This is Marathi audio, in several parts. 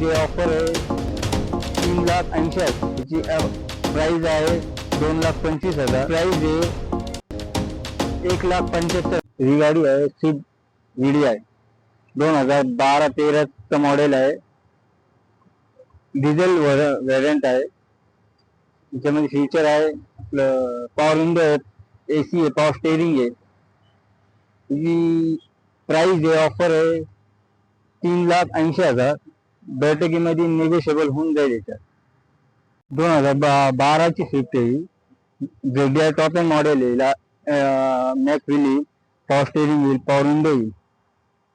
प्राइस आहे ऑफर आहे 3,80,000 त्याची प्राइस आहे 2,25,000 प्राइस आहे 1,75,000 ही गाडी आहे स्विफ्ट VDI 2012-13 मॉडेल आहे डिझेल व्हेरियंट आहे त्याच्यामध्ये फीचर आहे आपलं पॉवर विंडो आहे AC आहे पॉवर स्टेअरिंग आहे त्याची प्राइस आहे ऑफर आहे 3,80,000 बैठकीमध्ये निगोशिएबल होऊन जाईल याच्यात 2012ची स्विफ्ट आहे ZDI टॉप एंड मॉडेल आहे मॅक व्हील पॉवर स्टेअरिंग येईल पॉवर विंडो येईल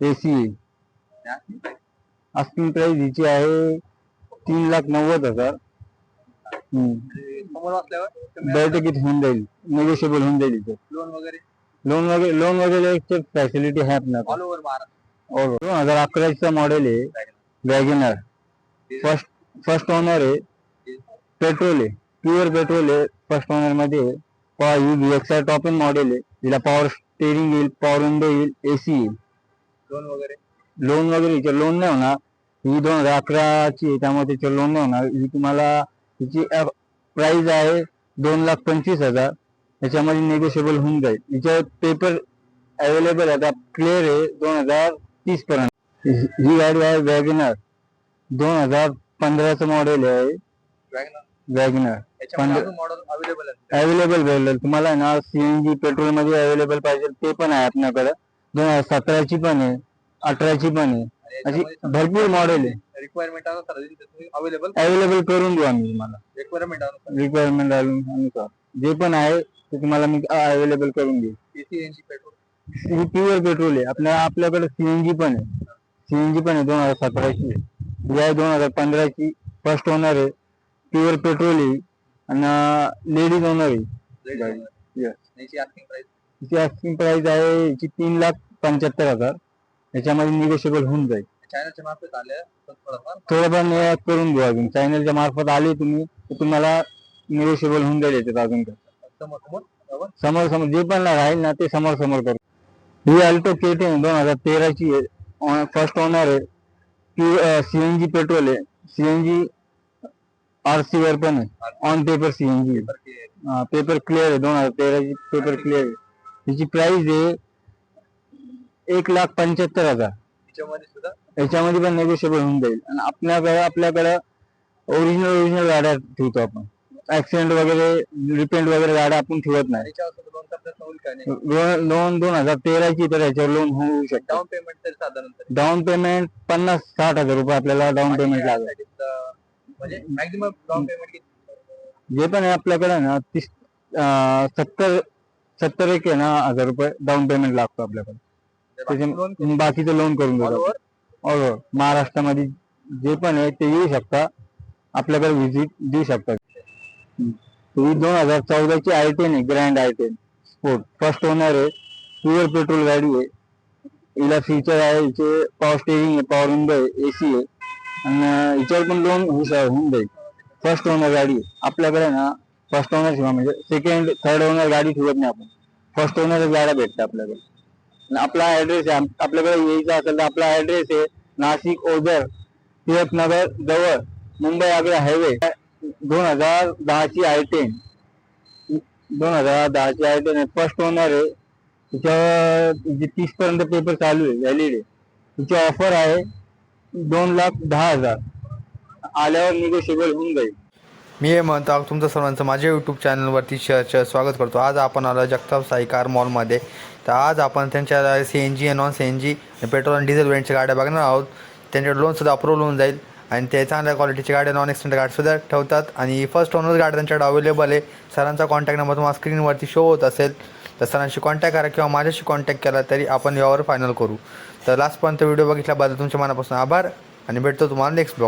AC येईल आस्किंग प्राइस हिची आहे 3,90,000 बैठकीत होऊन जाईल निगोशिएबल होऊन जाईल लोन वगैरे फॅसिलिटी आहे आपल्याला 2011चा मॉडेल आहे वॅगनर फर्स्ट ओनर आहे पेट्रोल आहे प्युअर पेट्रोल आहे फर्स्ट ओनर मध्ये VXI टॉप एंड मॉडेल आहे तिला पॉवर स्टेअरिंग येईल पॉवर विंडो येईल AC येईल लोन वगैरे हिचे लोन नाही होणार ही 2011ची आहे त्यामुळे त्याचे लोन नाही होणार ही तुम्हाला हिची प्राइस आहे 2,25,000 त्याच्यामध्ये निगोशिएबल होऊन जाईल हिचे पेपर अवेलेबल आता क्लिअर आहे 2030 पर्यंत ही गाडी आहे वॅगनर 2015चं मॉडेल आहे वॅगनर अवेलेबल भेटेल तुम्हाला ना CNG पेट्रोल मध्ये अवेलेबल पाहिजे ते पण आहे आपल्याकडे 2017ची पण आहे 18ची पण आहे अशी भरपूर मॉडेल आहे अवेलेबल करून देऊ आम्ही तुम्हाला रिक्वायरमेंट अनुसार जे पण आहे ते तुम्हाला मी अवेलेबल करून देऊ ही प्युअर पेट्रोल आहे आपल्याकडे CNG पण आहे 2017ची ही आहे 2015ची फर्स्ट ओनर आहे प्युअर पेट्रोल आहे आणि लेडीज ओनर आहे हिची आस्किंग प्राइस आहे हिची 3,75,000 याच्यामध्ये निगोशिएबल होऊन जाईल थोडंफार करून देऊ अजून चॅनलच्या मार्फत आले तुम्ही तर तुम्हाला निगोशिएबल होऊन जाईल याच्यात अजून समोर जे पण राहील ना ते समोर करू ही अल्टो K10 2013ची आहे फर्स्ट ओनर आहे CNG पेट्रोल आहे CNG RC वर पण आहे on paper CNG paper clear आहे 2013ची पेपर क्लिअर आहे तिची प्राइस आहे 1,75,000 याच्यामध्ये पण निगोशिएबल होऊन जाईल आणि आपल्याकडे ओरिजिनल गाड्या ठेवतो आपण ऍक्सिडेंट वगैरे रिपेंट वगैरे गाड्या आपण ठेवत नाही लोन 2013ची तर याच्यावर लोन होऊ शकतं डाऊन पेमेंट 50-60,000 रुपये आपल्याला डाऊन पेमेंट लागेल जे पण आहे आपल्याकडे ना 70 एक आहे ना 1,000 रुपये डाऊन पेमेंट लागतो आपल्याकडे बाकीचं लोन करून देतो महाराष्ट्रामध्ये जे पण आहे ते येऊ शकता आपल्याकडे व्हिजिट देऊ शकता 2014ची I10 आहे grand I10 sport first owner आहे प्युअर पेट्रोल गाडी आहे हिला फीचर आहे हिचे पॉवर स्टेअरिंग आहे पॉवर विंडो आहे AC आहे आणि हिच्यावर पण लोन होऊन जाईल फर्स्ट ओनर गाडी आहे आपल्याकडे ना फर्स्ट ओनर म्हणजे सेकंड थर्ड ओनर गाडी ठेवत नाही आपण फर्स्ट ओनर गाड्या भेटतात आपल्याकडे आपला ऍड्रेस आहे आपल्याकडे यायचं असेल तर आपला ऍड्रेस आहे नाशिक ओझर टिळकनगर जवळ मुंबई आग्रा हायवे 2010ची I10 आहे फर्स्ट ओनर आहे तिच्या 30 पर्यंत पेपर चालू आहे व्हॅलिड आहे तिची ऑफर आहे 2,10,000 आल्यावर निगोशिएबल होऊन जाईल मी हे म्हणतो तुमचं सर्वांचं माझ्या यूट्यूब चॅनलवरती स्वागत करतो आज आपण आलो जगताप साई कार मॉलमध्ये तर आज आपण त्यांच्या CNG आणि नॉन CNG पेट्रोल आणि डिझेल वेंटच्या गाड्या बघणार आहोत त्यांच्याकडे लोनसुद्धा अप्रूव्हल होऊन जाईल आणि ते चांगल्या क्वालिटीची गाड्या नॉन एक्सिडेंट गाडीसुद्धा ठेवतात आणि फर्स्ट ओनर गाडी त्यांच्याकडे अवेलेबल आहे सरांचा कॉन्टॅक्ट नंबर तुम्हाला स्क्रीनवरती शो होत असेल तर सरांशी कॉन्टॅक्ट करा किंवा माझ्याशी कॉन्टॅक्ट केला तरी आपण यावर फायनल करू तर लास्टपर्यंत व्हिडिओ बघितल्याबद्दल तुमच्या मनापासून आभार आणि भेटतो तुम्हाला नेक्स्ट ब्लॉग